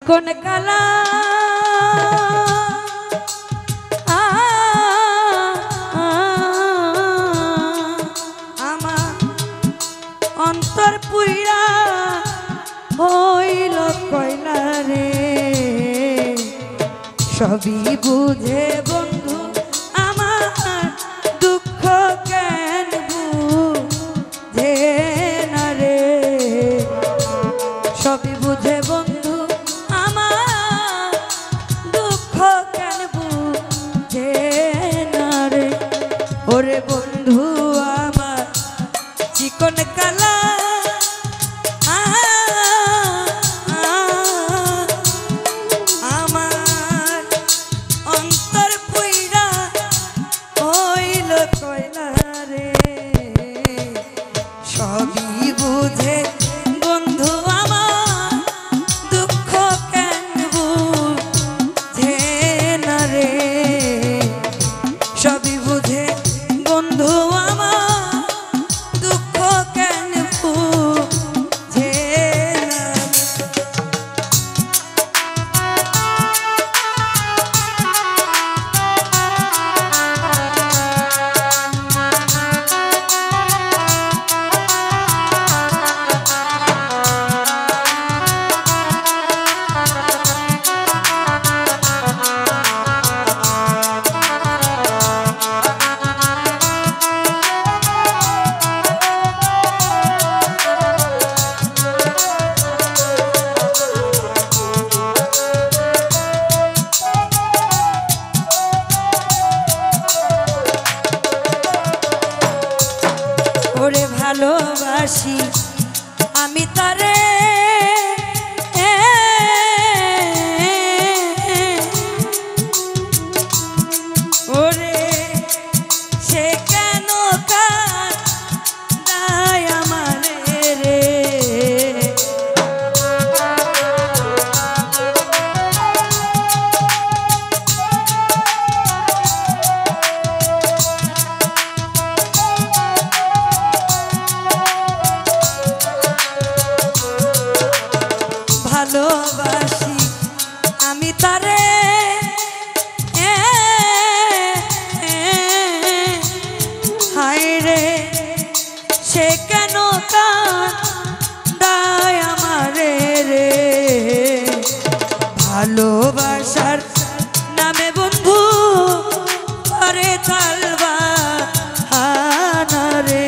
চিকন কালা আমার অন্তর পুইরা হইল কয়লা রে সবই বুঝে বন্ধু আমার দুঃখ কেন বুঝে না রে সবই বুঝে বন্ধু আমার দুঃখ কেন বুঝে না রে ওরে বন্ধু আমার চিকন কালা ভালোবাসি আমি তারে ওরে সে কেন কাঁদায় আমারে রে ভালোবাসি আমি তারে হায় রে সে কেন কাঁদায় আমারে রে ভালোবাসার নামে বন্ধু করে তালবা হানা রে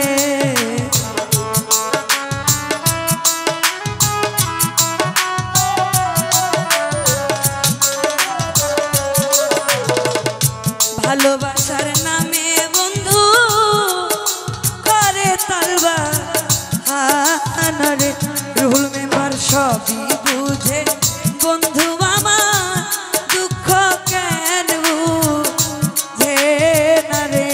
ভালোবাসার নামে বন্ধু করে তালবা হানারে রুহুল মেম্বার সবই বুঝে বন্ধু আমার দুঃখ কেন বুঝে না রে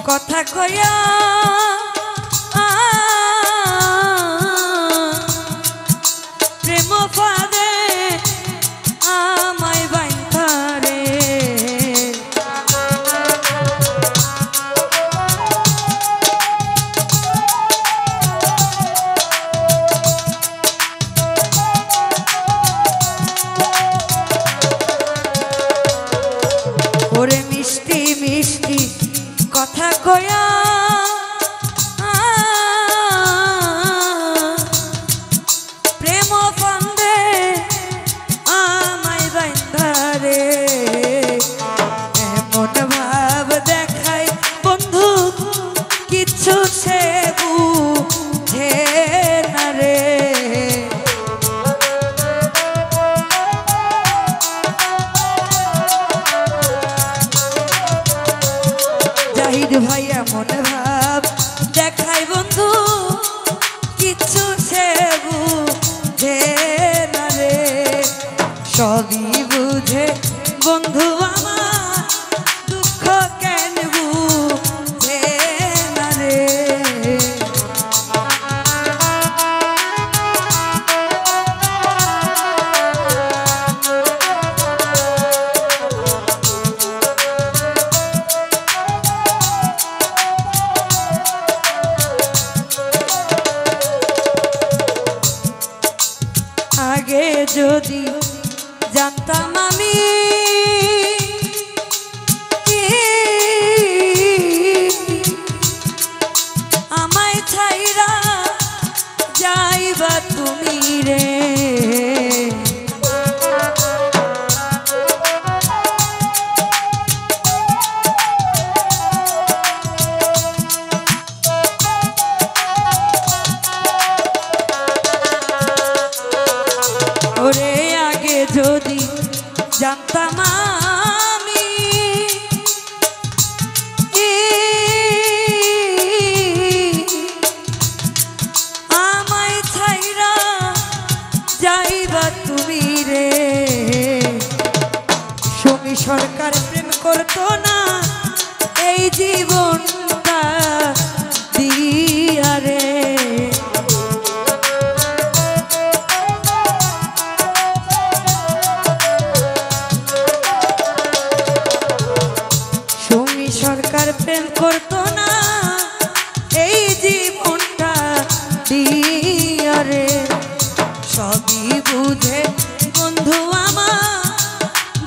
কথা কয়া প্রেম ফাদে আমায় বাইন্ধা রে ওরে মিষ্টি মিষ্টি কথা কয়া আগে যদি জানতাম আমি আমায় ছাইরা যাইবা তুমি রে, ওরে আগে যদি জানতাম আমি আমায় ছাইরা যাইবা তুমি রে, সমী সরকার প্রেম করতো না এই জীবনটা দিয়া রে, সরকার প্রেম করতো না এই জীবনটা দিয়া রে, সবই বুঝে বন্ধু আমার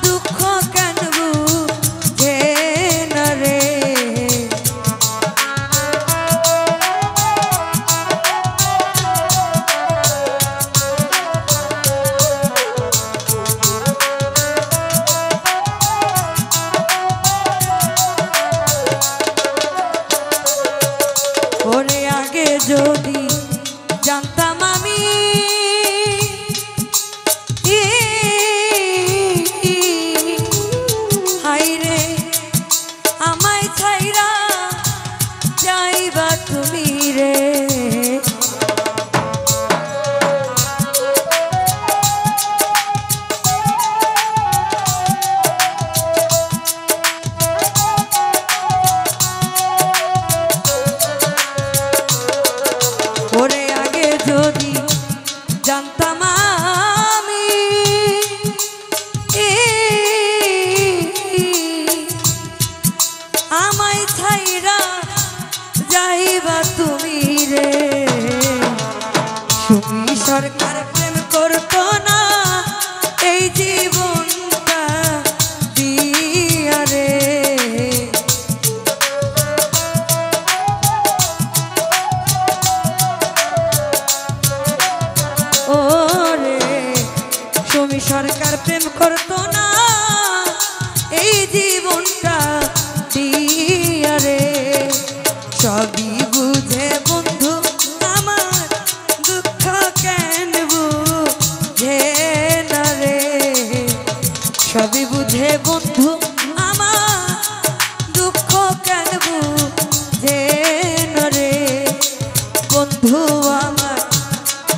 দুঃখ কেন বুঝে না রে, ওরে আগে যদি জানতাম আমি হাইরে আমায় ছাইরা যাইবা তুমি রে, ওরে আগে যদি জানতাম আমি আমায় ছাইরা যাইবা তুমি রে, সুমি সরকার প্রেম করতো না এই জীবনটা দিয়া রে, ওরে সুমি সরকার প্রেম করতো না এই জীবনটা দিয়া রে, সবই বুঝে বন্ধু আমার দুঃখ কেন বুঝে না রে, সবই বুঝে বন্ধু আমার দুঃখ কেন বুঝে না রে, বন্ধু আমার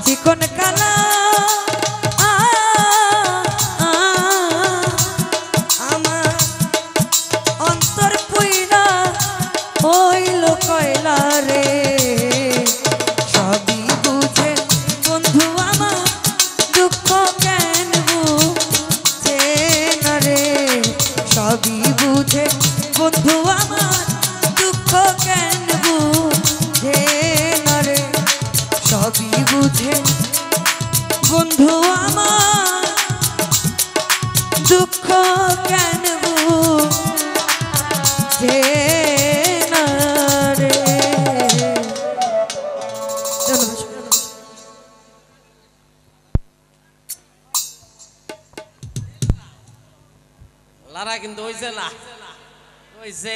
চিকন কালা আমার অন্তর পুইরা হইল কয়লা রে, সবই বুঝে বন্ধু আমার দুঃখ কেন বুঝে না রে, সবই বুঝে বন্ধু আমার দুঃখ কেন বুঝে না রে, সবই বুঝে বন্ধু আমার দুঃখ কেন বুঝে না রে। লারা কিন্তু হইছে না হইছে